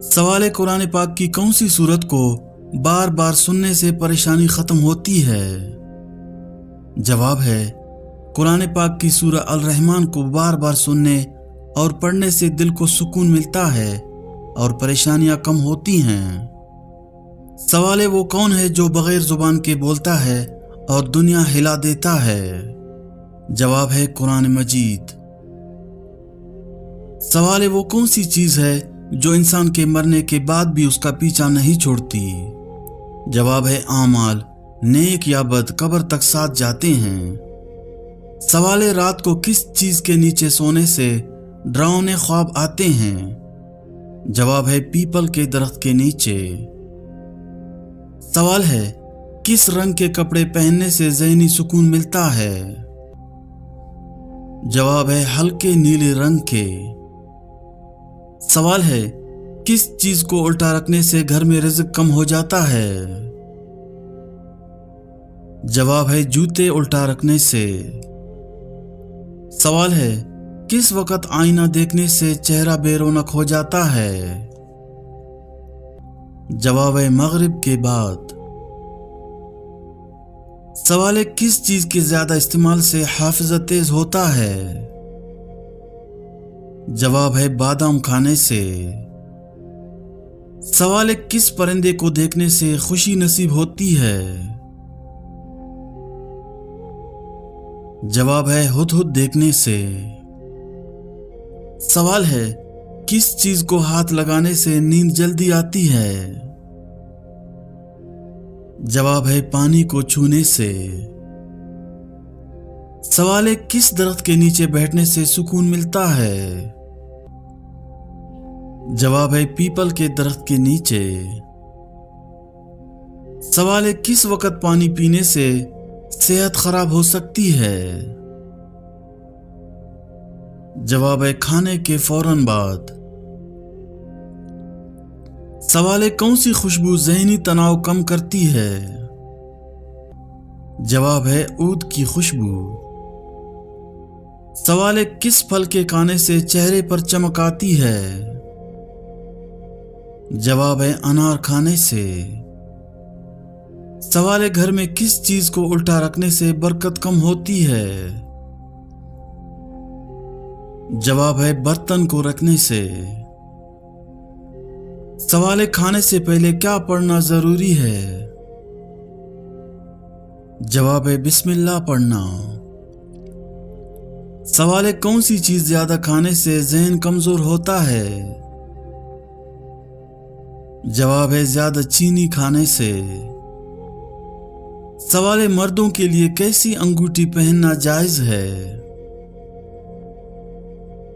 सवाल कुरान पाक की कौन सी सूरत को बार बार सुनने से परेशानी खत्म होती है? जवाब है कुरान पाक की सूरह अल रहमान को बार बार सुनने और पढ़ने से दिल को सुकून मिलता है और परेशानियां कम होती हैं। सवाल है वो कौन है जो बगैर जुबान के बोलता है और दुनिया हिला देता है? जवाब है कुरान मजीद। सवाल है वो कौन सी चीज है जो इंसान के मरने के बाद भी उसका पीछा नहीं छोड़ती? जवाब है आमाल, नेक या बद कब्र तक साथ जाते हैं। सवाल है रात को किस चीज के नीचे सोने से डरावने ख्वाब आते हैं? जवाब है पीपल के दरख्त के नीचे। सवाल है किस रंग के कपड़े पहनने से ज़हनी सुकून मिलता है? जवाब है हल्के नीले रंग के। सवाल है किस चीज को उल्टा रखने से घर में रिज़्क कम हो जाता है? जवाब है जूते उल्टा रखने से। सवाल है किस वक्त आईना देखने से चेहरा बेरौनक हो जाता है? जवाब है मगरिब के बाद। सवाल है किस चीज के ज्यादा इस्तेमाल से हाफिज़ा तेज होता है? जवाब है बादाम खाने से। सवाल है किस परिंदे को देखने से खुशी नसीब होती है? जवाब है हुदहुद देखने से। सवाल है किस चीज को हाथ लगाने से नींद जल्दी आती है? जवाब है पानी को छूने से। सवाल है किस दरख्त के नीचे बैठने से सुकून मिलता है? जवाब है पीपल के दरख्त के नीचे। सवाल है किस वक्त पानी पीने से सेहत खराब हो सकती है? जवाब है खाने के फौरन बाद। सवाल है कौन सी खुशबू ज़हनी तनाव कम करती है? जवाब है ऊद की खुशबू। सवाल है किस फल के खाने से चेहरे पर चमक आती है? जवाब है अनार खाने से। सवाल है घर में किस चीज को उल्टा रखने से बरकत कम होती है? जवाब है बर्तन को रखने से। सवाल है खाने से पहले क्या पढ़ना जरूरी है? जवाब है बिस्मिल्लाह पढ़ना। सवाल है कौन सी चीज ज्यादा खाने से ज़हन कमजोर होता है? जवाब है ज्यादा चीनी खाने से। सवाल है मर्दों के लिए कैसी अंगूठी पहनना जायज है?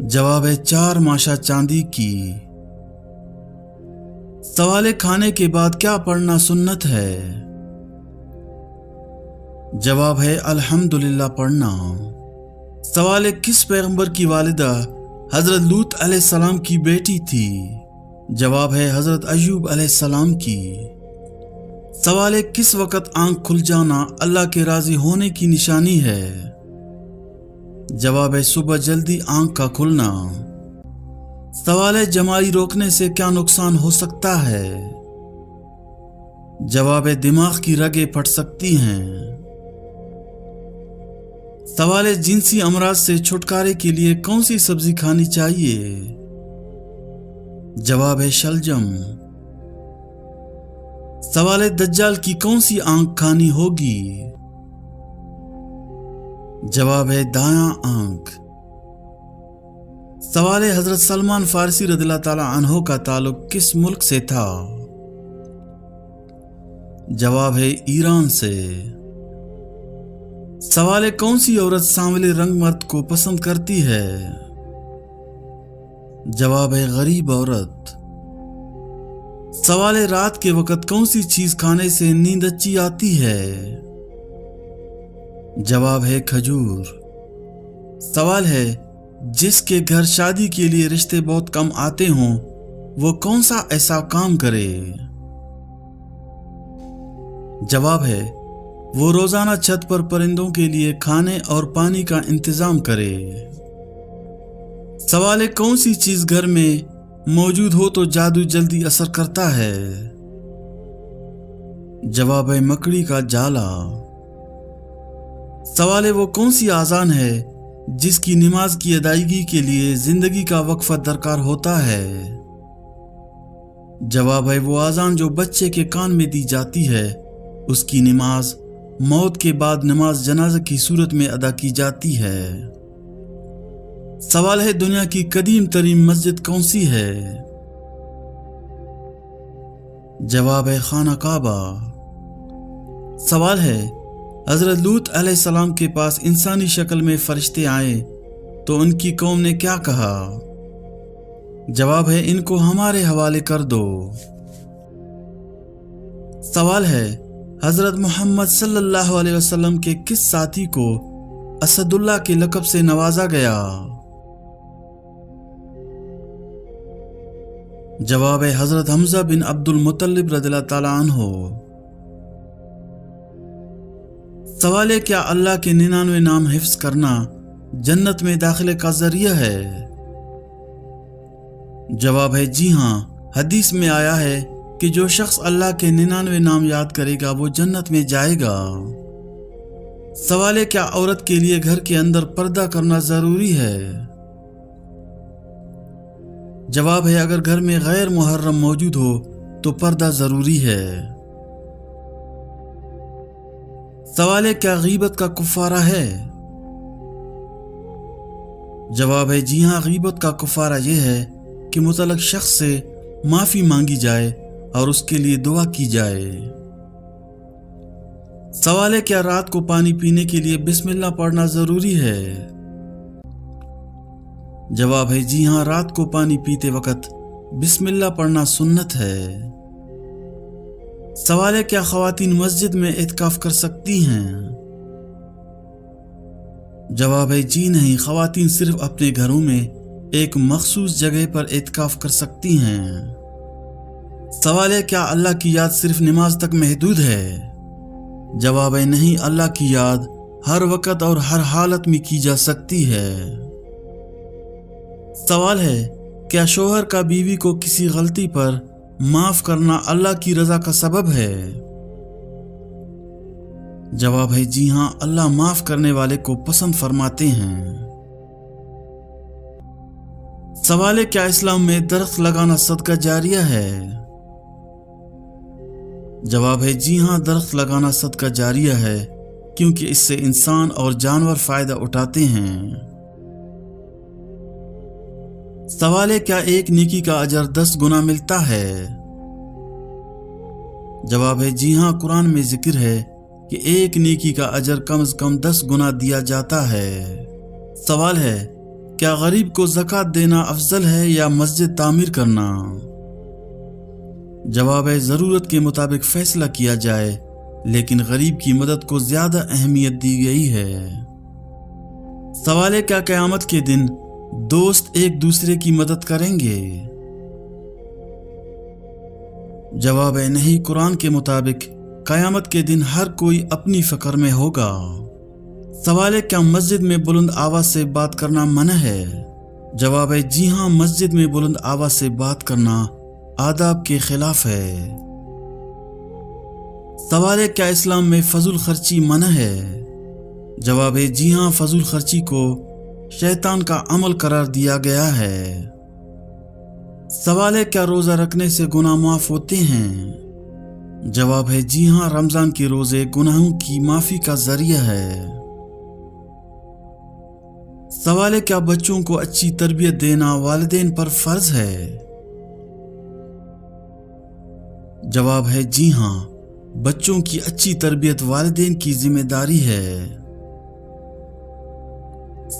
जवाब है 4 माशा चांदी की। सवाल है खाने के बाद क्या पढ़ना सुन्नत है? जवाब है अल्हम्दुलिल्लाह पढ़ना। सवाल है किस पैगंबर की वालिदा हजरत लूत अलैहिस्सलाम की बेटी थी? जवाब है हजरत अय्यूब अलैहिस्सलाम की। सवाल है किस वक्त आंख खुल जाना अल्लाह के राजी होने की निशानी है? जवाब है सुबह जल्दी आंख का खुलना। सवाल है जमाई रोकने से क्या नुकसान हो सकता है? जवाब है दिमाग की रगें फट सकती हैं। सवाल है जिनसी अमराज से छुटकारे के लिए कौन सी सब्जी खानी चाहिए? जवाब है शलजम। सवाल है दज्जाल की कौन सी आंख खानी होगी? जवाब है दायां आंख। सवाल है हजरत सलमान फारसी रज़ियल्लाहु ताला अन्हु का ताल्लुक किस मुल्क से था? जवाब है ईरान से। सवाल है कौन सी औरत सांवले रंग मर्द को पसंद करती है? जवाब है गरीब औरत। सवाल है रात के वक्त कौन सी चीज खाने से नींद अच्छी आती है? जवाब है खजूर। सवाल है जिसके घर शादी के लिए रिश्ते बहुत कम आते हों वो कौन सा ऐसा काम करे? जवाब है वो रोजाना छत पर परिंदों के लिए खाने और पानी का इंतजाम करे। सवाल है कौन सी चीज घर में موجود ہو تو جادو جلدی اثر کرتا ہے۔ جواب ہے مکڑی کا جالا۔ سوال ہے وہ کون سی آزان ہے جس کی نماز کی ادائیگی کے لیے زندگی کا وقفہ درکار ہوتا ہے؟ جواب ہے وہ آزان جو بچے کے کان میں دی جاتی ہے، اس کی نماز موت کے بعد نماز جنازہ کی صورت میں ادا کی جاتی ہے۔ سوال ہے دنیا کی قدیم ترین مسجد کون سی ہے؟ جواب ہے خانہ کعبہ۔ سوال ہے حضرت لوط علیہ السلام کے پاس انسانی شکل میں فرشتے آئے تو ان کی قوم نے کیا کہا؟ جواب ہے ان کو ہمارے حوالے کر دو۔ سوال ہے حضرت محمد صلی اللہ علیہ وسلم کے کس ساتھی کو اسد اللہ کے لقب سے نوازا گیا؟ جواب ہے حضرت حمزہ بن عبد المطلب رضی اللہ تعالیٰ عنہ۔ سوال ہے کیا اللہ کے 99 نام حفظ کرنا جنت میں داخلے کا ذریعہ ہے؟ جواب ہے جی ہاں، حدیث میں آیا ہے کہ جو شخص اللہ کے 99 نام یاد کرے گا وہ جنت میں جائے گا۔ سوال ہے کیا عورت کے لیے گھر کے اندر پردہ کرنا ضروری ہے؟ جواب ہے اگر گھر میں غیر محرم موجود ہو تو پردہ ضروری ہے۔ سوال ہے کیا غیبت کا کفارہ ہے؟ جواب ہے جی ہاں، غیبت کا کفارہ یہ ہے کہ متعلق شخص سے معافی مانگی جائے اور اس کے لیے دعا کی جائے۔ سوال ہے کیا رات کو پانی پینے کے لیے بسم اللہ پڑھنا ضروری ہے؟ جواب ہے جی ہاں، رات کو پانی پیتے وقت بسم اللہ پڑھنا سنت ہے۔ سوال ہے کیا خواتین مسجد میں اعتکاف کر سکتی ہیں؟ جواب ہے جی نہیں، خواتین صرف اپنے گھروں میں ایک مخصوص جگہ پر اعتکاف کر سکتی ہیں۔ سوال ہے کیا اللہ کی یاد صرف نماز تک محدود ہے؟ جواب ہے نہیں، اللہ کی یاد ہر وقت اور ہر حالت میں کی جا سکتی ہے۔ سوال ہے کیا شوہر کا بیوی کو کسی غلطی پر معاف کرنا اللہ کی رضا کا سبب ہے؟ جواب ہے جی ہاں، اللہ معاف کرنے والے کو پسند فرماتے ہیں۔ سوال ہے کیا اسلام میں درخت لگانا صدقہ جاریہ ہے؟ جواب ہے جی ہاں، درخت لگانا صدقہ جاریہ ہے کیونکہ اس سے انسان اور جانور فائدہ اٹھاتے ہیں۔ سوال ہے کیا ایک نیکی کا اجر 10 گنا ملتا ہے؟ جواب ہے جی ہاں، قرآن میں ذکر ہے کہ ایک نیکی کا اجر کم از کم 10 گنا دیا جاتا ہے۔ سوال ہے کیا غریب کو زکوٰۃ دینا افضل ہے یا مسجد تعمیر کرنا؟ جواب ہے ضرورت کے مطابق فیصلہ کیا جائے، لیکن غریب کی مدد کو زیادہ اہمیت دی گئی ہے۔ سوال ہے کیا قیامت کے دن دوست ایک دوسرے کی مدد کریں گے؟ جواب ہے نہیں، قرآن کے مطابق قیامت کے دن ہر کوئی اپنی فکر میں ہوگا۔ سوال ہے کیا مسجد میں بلند آواز سے بات کرنا منع ہے؟ جواب ہے جی ہاں، مسجد میں بلند آواز سے بات کرنا آداب کے خلاف ہے۔ سوال ہے کیا اسلام میں فضول خرچی منع ہے؟ جواب ہے جی ہاں، فضول خرچی کو شیطان کا عمل قرار دیا گیا ہے۔ سوال ہے کیا روزہ رکھنے سے گناہ معاف ہوتے ہیں؟ جواب ہے جی ہاں، رمضان کے روزے گناہوں کی معافی کا ذریعہ ہے۔ سوال ہے کیا بچوں کو اچھی تربیت دینا والدین پر فرض ہے؟ جواب ہے جی ہاں، بچوں کی اچھی تربیت والدین کی ذمہ داری ہے۔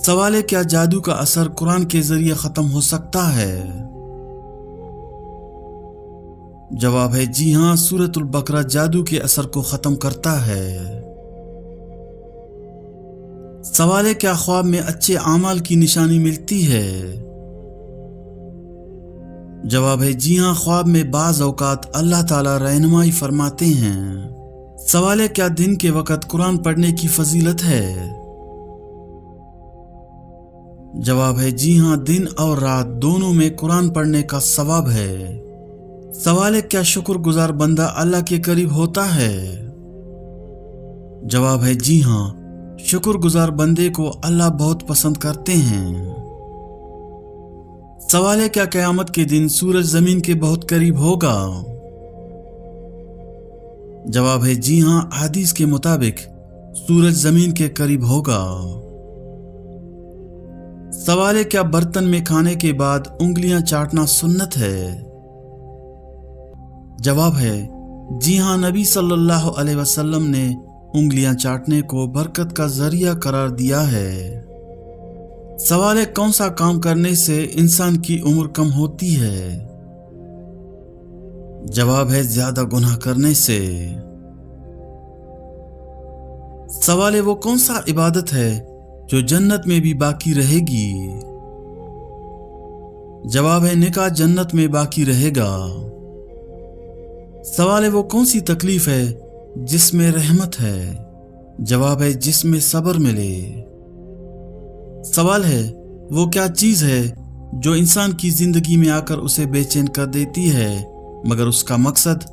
سوال ہے کیا جادو کا اثر قرآن کے ذریعے ختم ہو سکتا ہے؟ جواب ہے جی ہاں، سورۃ البقرہ جادو کے اثر کو ختم کرتا ہے۔ سوال ہے کیا خواب میں اچھے اعمال کی نشانی ملتی ہے؟ جواب ہے جی ہاں، خواب میں بعض اوقات اللہ تعالیٰ رہنمائی فرماتے ہیں۔ سوال ہے کیا دن کے وقت قرآن پڑھنے کی فضیلت ہے؟ जवाब है जी हाँ, दिन और रात दोनों में कुरान पढ़ने का सवाब है। सवाल है क्या शुक्रगुजार बंदा अल्लाह के करीब होता है? जवाब है जी हाँ, शुक्रगुजार बंदे को अल्लाह बहुत पसंद करते हैं। सवाल है क्या क़यामत के दिन सूरज जमीन के बहुत करीब होगा? जवाब है जी हाँ, हदीस के मुताबिक सूरज जमीन के करीब होगा। सवाल है क्या बर्तन में खाने के बाद उंगलियां चाटना सुन्नत है? जवाब है जी हाँ, नबी सल्लल्लाहु अलैहि वसल्लम ने उंगलियां चाटने को बरकत का जरिया करार दिया है। सवाल है कौन सा काम करने से इंसान की उम्र कम होती है? जवाब है ज्यादा गुनाह करने से। सवाल है वो कौन सा इबादत है जो जन्नत में भी बाकी रहेगी? जवाब है निकाह जन्नत में बाकी रहेगा। सवाल है वो कौन सी तकलीफ है जिसमें रहमत है? जवाब है जिसमें सब्र मिले। सवाल है वो क्या चीज है जो इंसान की जिंदगी में आकर उसे बेचैन कर देती है मगर उसका मकसद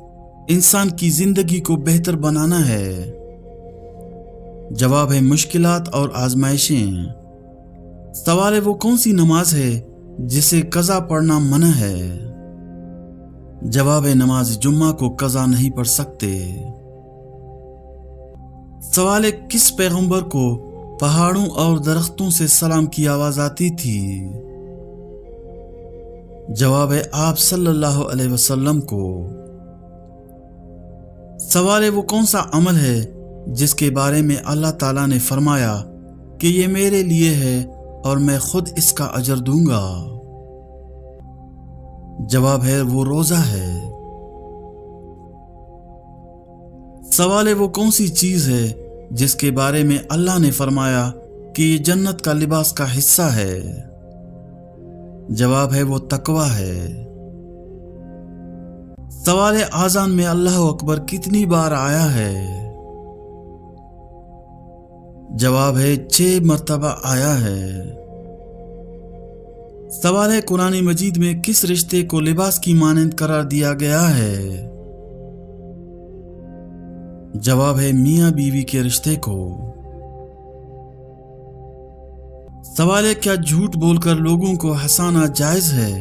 इंसान की जिंदगी को बेहतर बनाना है? जवाब है मुश्किलात और आजमाइशें। सवाल है वो कौन सी नमाज है जिसे कज़ा पढ़ना मना है? जवाब है नमाज जुम्मा को कज़ा नहीं पढ़ सकते। सवाल है किस पैगंबर को पहाड़ों और दरख्तों से सलाम की आवाज आती थी? जवाब है आप सल्लल्लाहु अलैहि वसल्लम को। सवाल है वो कौन सा अमल है जिसके बारे में अल्लाह ताला ने फरमाया कि ये मेरे लिए है और मैं खुद इसका अजर दूंगा? जवाब है वो रोजा है। सवाल है वो कौन सी चीज है जिसके बारे में अल्लाह ने फरमाया कि ये जन्नत का लिबास का हिस्सा है? जवाब है वो तकवा है। सवाल है आजान में अल्लाह अकबर कितनी बार आया है? जवाब है 6 मर्तबा आया है। सवाल है कुरान मजीद में किस रिश्ते को लिबास की मानंद करार दिया गया है? जवाब है मियां बीवी के रिश्ते को। सवाल है क्या झूठ बोलकर लोगों को हंसाना जायज है?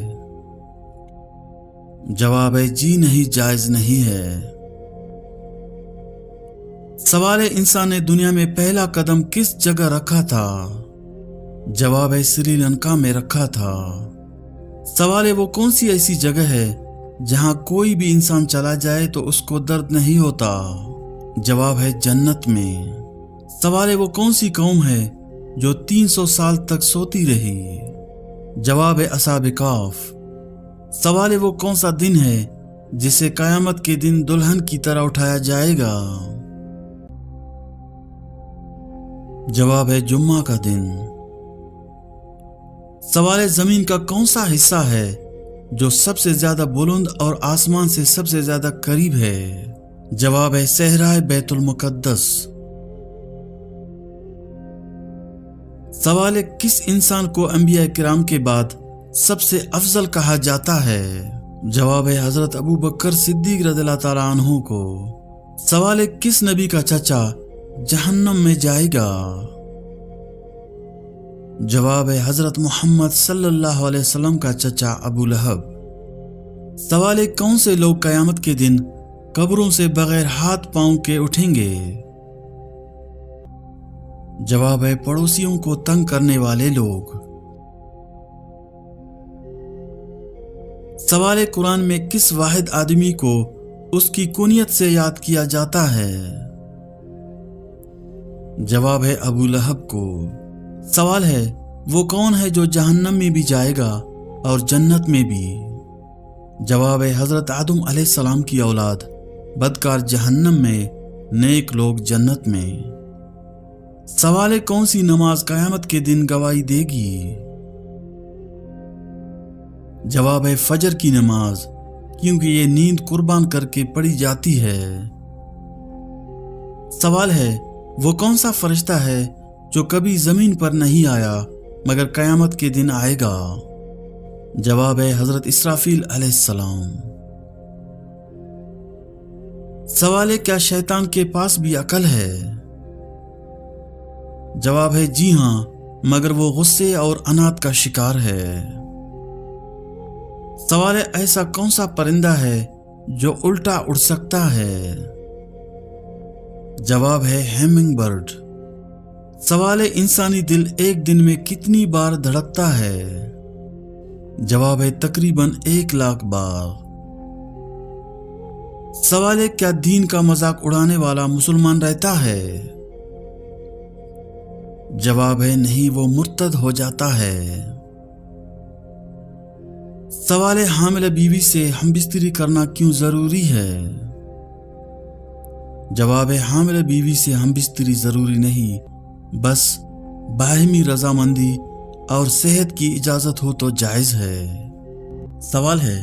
जवाब है जी नहीं, जायज नहीं है। सवाल है इंसान ने दुनिया में पहला कदम किस जगह रखा था? जवाब है श्रीलंका में रखा था। सवाल है वो कौन सी ऐसी जगह है जहां कोई भी इंसान चला जाए तो उसको दर्द नहीं होता? जवाब है जन्नत में। सवाल है वो कौन सी कौम है जो 300 साल तक सोती रही? जवाब है असहाब काफ। सवाल है वो कौन सा दिन है जिसे कयामत के दिन दुल्हन की तरह उठाया जाएगा? जवाब है जुम्मा का दिन। सवाल है जमीन का कौन सा हिस्सा है जो सबसे ज्यादा बुलंद और आसमान से सबसे ज्यादा करीब है? जवाब है सहराए बैतुल मुकद्दस। सवाल है किस इंसान को अंबिया किराम के बाद सबसे अफजल कहा जाता है? जवाब है हजरत अबू बकर सिद्दीक रज़ियल्लाहु ताला अन्हु को। सवाल है किस नबी का चचा जहन्नम में जाएगा? जवाब है हजरत मोहम्मद सल्लल्लाहु अलैहि वसल्लम का चचा अबू लहब। सवाल है कौन से लोग कयामत के दिन कब्रों से बगैर हाथ पांव के उठेंगे? जवाब है पड़ोसियों को तंग करने वाले लोग। सवाल है कुरान में किस वाहिद आदमी को उसकी कुनियत से याद किया जाता है? जवाब है अबू लहब को। सवाल है वो कौन है जो जहन्नम में भी जाएगा और जन्नत में भी? जवाब है हजरत आदम अलैहिस्सलाम की औलाद बदकार जहन्नम में, नेक लोग जन्नत में। सवाल है कौन सी नमाज कयामत के दिन गवाही देगी? जवाब है फजर की नमाज, क्योंकि ये नींद कुर्बान करके पढ़ी जाती है। सवाल है वो कौन सा फरिश्ता है जो कभी जमीन पर नहीं आया मगर क़यामत के दिन आएगा। जवाब है हजरत इसराफील अलैहिस्सलाम। सवाल है क्या शैतान के पास भी अकल है? जवाब है जी हाँ, मगर वो गुस्से और अनात का शिकार है। सवाल है ऐसा कौन सा परिंदा है जो उल्टा उड़ सकता है? जवाब है हैमिंग बर्ड। सवाल है इंसानी दिल एक दिन में कितनी बार धड़कता है? जवाब है तकरीबन 1 लाख बार। सवाल है क्या दीन का मजाक उड़ाने वाला मुसलमान रहता है? जवाब है नहीं, वो मुर्तद हो जाता है। सवाल है हामिला बीवी से हमबिस्तरी करना क्यों जरूरी है? जवाब है हामिला बीवी से हमबिस्तरी जरूरी नहीं, बस बाहिमी रजामंदी और सेहत की इजाजत हो तो जायज है। सवाल है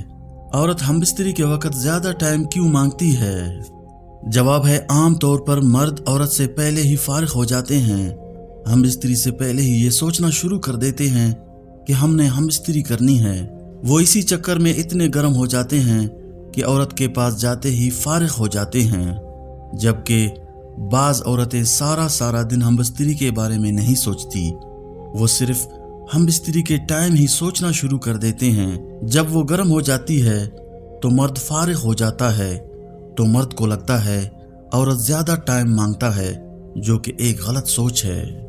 औरत हमबिस्तरी के वक्त ज्यादा टाइम क्यों मांगती है? जवाब है आम तौर पर मर्द औरत से पहले ही फारिग हो जाते हैं, हमबिस्तरी से पहले ही ये सोचना शुरू कर देते हैं कि हमने हमबिस्तरी करनी है। वो इसी चक्कर में इतने गर्म हो जाते हैं कि औरत के पास जाते ही फारिग हो जाते हैं, जबकि बाज औरतें सारा दिन हमबिस्तरी के बारे में नहीं सोचती, वो सिर्फ हमबिस्तरी के टाइम ही सोचना शुरू कर देते हैं। जब वो गर्म हो जाती है तो मर्द फारिग हो जाता है, तो मर्द को लगता है औरत ज्यादा टाइम मांगता है, जो कि एक गलत सोच है।